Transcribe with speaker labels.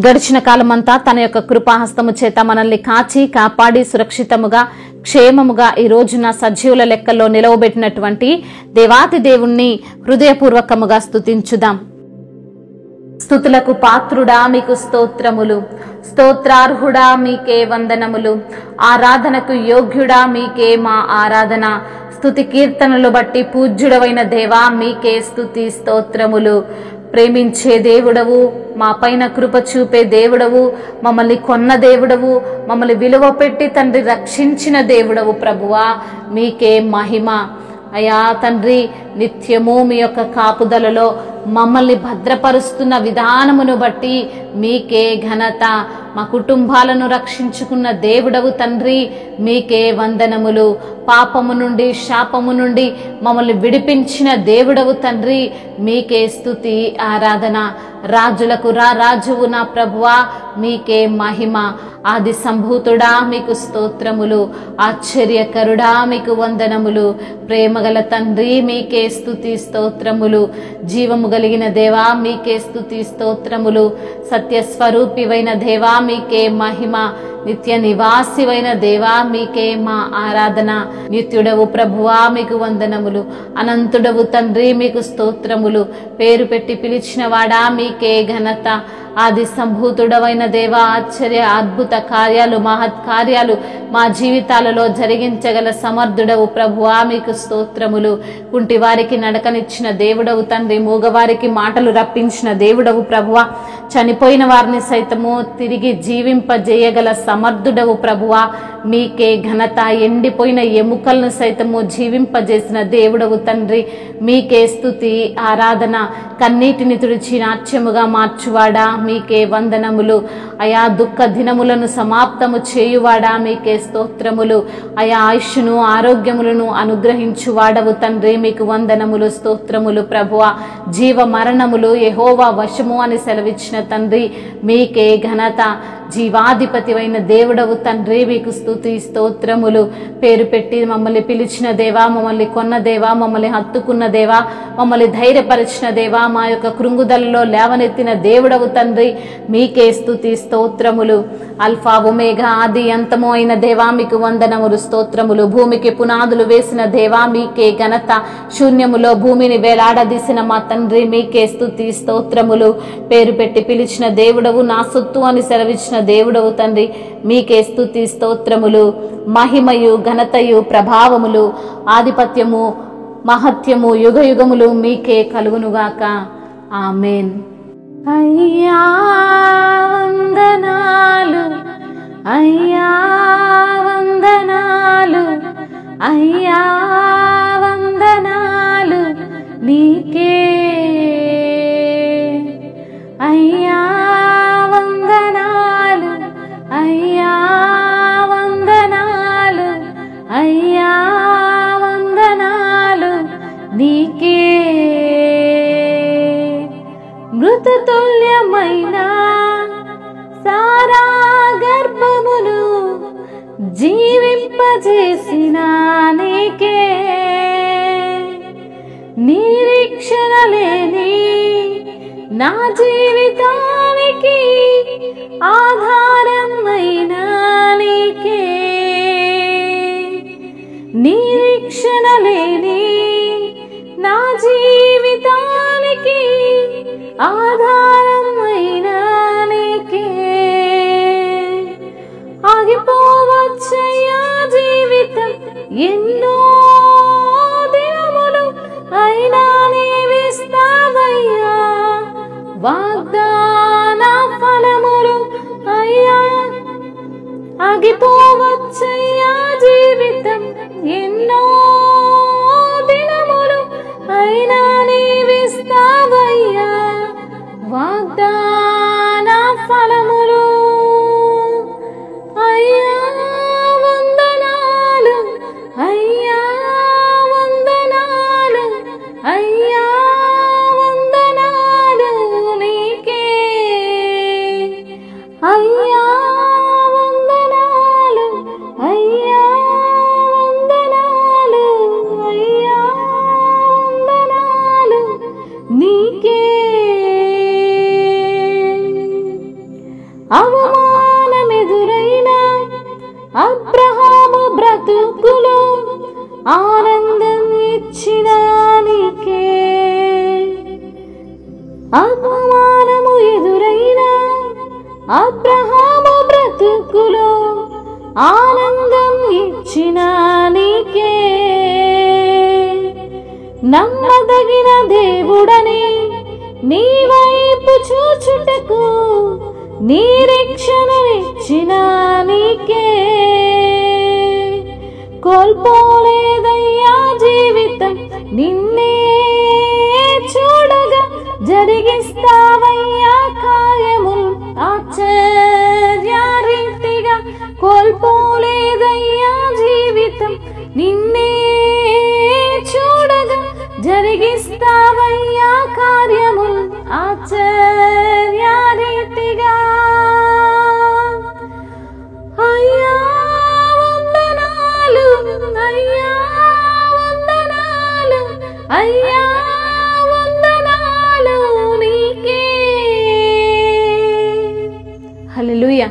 Speaker 1: గడిచిన కాలమంతా తన యొక్క కృపాహస్తము చేత మనల్ని కాచి కాపాడి సురక్షితముగా క్షేమముగా ఈ రోజున సజీవుల లెక్కల్లో నిలవబెట్టినటువంటి దేవాతి దేవుణ్ణి హృదయపూర్వకముగా స్తుతించుదాం. స్తుతులకు పాత్రుడా మీకు స్తోత్రములు, స్తోత్రార్హుడా మీకే వందనములు, ఆరాధనకు యోగ్యుడా మీకే మా ఆరాధన. స్తుతి కీర్తనలు బట్టి పూజ్యుడవైన దేవా మీకే స్తుతి స్తోత్రములు. ప్రేమించే దేవుడవు, మా పైన కృప చూపే దేవుడవు, మమ్మల్ని కొన్న దేవుడవు, మమ్మల్ని విలువ పెట్టి తండ్రి రక్షించిన దేవుడవు ప్రభువా మీకే మహిమ. అయా తండ్రి, నిత్యము మీ యొక్క కాపుదలలో మమ్మల్ని భద్రపరుస్తున్న విధానమును బట్టి మీకే ఘనత. మా కుటుంబాలను రక్షించుకున్న దేవుడవు తండ్రి మీకే వందనములు. పాపము నుండి శాపము నుండి మమ్మల్ని విడిపించిన దేవుడవు తండ్రి మీకే స్తుతి ఆరాధన. రాజులకు రాజువు నా ప్రభువా మీకే మహిమ. ఆది సంభూతుడా మీకు స్తోత్రములు, ఆశ్చర్యకరుడా మీకు వందనములు. ప్రేమగల తండ్రి మీకే స్తుతి స్తోత్రములు. జీవము కలిగిన దేవా మీకే స్తుతి స్తోత్రములు. సత్యస్వరూపివైన దేవా మీకే మహిమ. నిత్య నివాసివైన దేవా మీకే మా ఆరాధన. నిత్యుడవు ప్రభువా మీకు వందనములు. అనంతుడవు తండ్రి మీకు స్తోత్రములు. పేరు పెట్టి పిలిచిన వాడా మీకే ఘనత. ఆది సంభూతుడవైన దేవా ఆశ్చర్య అద్భుత కార్యాలు మహత్ కార్యాలు మా జీవితాలలో జరిగించగల సమర్థుడవు ప్రభువా మీకు స్తోత్రములు. కుంటి వారికి నడకనిచ్చిన దేవుడవు తండ్రి, మూగవారికి మాటలు రప్పించిన దేవుడవు ప్రభువా, చనిపోయిన వారిని సైతము తిరిగి జీవింపజేయగల సమర్థుడవు ప్రభువా మీకే ఘనత. ఎండిపోయిన ఎముకలను సైతము జీవింపజేసిన దేవుడవు తండ్రి మీకే స్తుతి ఆరాధన. కన్నీటిని తుడిచి నాట్యముగా మార్చువాడా మీకే వందనములు. అయా దుఃఖ దినములను సమాప్తము చేయువాడా మీకే స్తోత్రములు. అయా ఆయుష్ను ఆరోగ్యములను అనుగ్రహించువాడవు తండ్రి మీకు వందనములు స్తోత్రములు ప్రభువా. జీవ మరణములు యెహోవా వశము అని సెలవిచ్చిన తండ్రి మీకే ఘనత. జీవాధిపతివైన దేవుడవు తండ్రి మీకు స్తుతి స్తోత్రములు. పేరు పెట్టి మమ్మల్ని పిలిచిన దేవా, మమ్మల్ని కొన్న దేవా, మమ్మల్ని హత్తుకున్న దేవా, మమ్మల్ని ధైర్యపరిచిన దేవా, మా యొక్క కృంగుదలలో లేవనెత్తిన దేవుడవు తండ్రి మీకే స్తుతి స్తోత్రములు. అల్ఫా ఒమేగా ఆది అంతము అయిన దేవా మీకు వందనములు స్తోత్రములు. భూమికి పునాదులు వేసిన దేవా మీకే ఘనత. శూన్యములో భూమిని వేలాడదీసిన మా తండ్రి మీకే స్తుతి స్తోత్రములు. పేరు పెట్టి పిలిచిన దేవుడవు, నా సొత్తు అని సెలవిచ్చిన దేవుడవు తండ్రి మీకే స్తుతి స్తోత్రములు. మహిమయు ఘనతయు ప్రభావములు ఆధిపత్యము మహత్యము యుగ యుగములు మీకే కలుగునుగాక. ఆమేన్. అయ్యా వందనాలు, అయ్యా వందనాలు, అయ్యా వందనాలు నీకే. అయ్యా వందనాలు, అయ్యా వందనాలు, అయ్యా వందనాలు నీకే. మృతతుల్యమైన సారా గర్భమును జీవింపజేసిన నీకే. నిరీక్షణ లేని నా జీవితానికి ఆధారమైన నీకే. నిరీక్షణ లేని నా జీవితానికి ఆధారమైన నీకే. ఆగిపోవచ్చయ్యా జీవితం ఎన్నో దినములు, అయినా నీవిస్తావయ్యా వాగ్దాన ఫలములు. అయ్యా ఆగిపోవచ్చయ్యా జీవితం ఎన్నో దినములు, అయినా నీవిస్తావయ్యా వాగ్దాన ఫలములు. అయ్యా వందనాలు, అయ్యా వందనాలు, అయ్యా వందనాలు నీకే. అయ్యా వందనాలు, అయ్యా అవమానమెదురైన అబ్రహాము బ్రతుకులో ఆనందం ఇచ్చిన నీకే. అవమానము ఎదురైన అబ్రహాము బ్రతుకులో ఆనందం ఇచ్చిన నీకే. నమ్మదగిన దేవుడని నీ వైపు చూచుటకు నిరీక్షణ ఇచ్చిన నీకే. కోల్పోలేదయ్యా జీవితం నిన్నే చూడగా, జరిగిస్తావయ్యా కార్యములు ఆశ్చర్యరీతిగా. కోల్పోలేదయ్యా జీవితం నిన్నే చూడగా, జరిగిస్తావయ్యా కార్యములు ఆశ్చర్యరీతిగా. అయ్యా వందనాలు, అయ్యా వందనాలు, అయ్యా వందనాలు నీకే. హల్లెలూయా.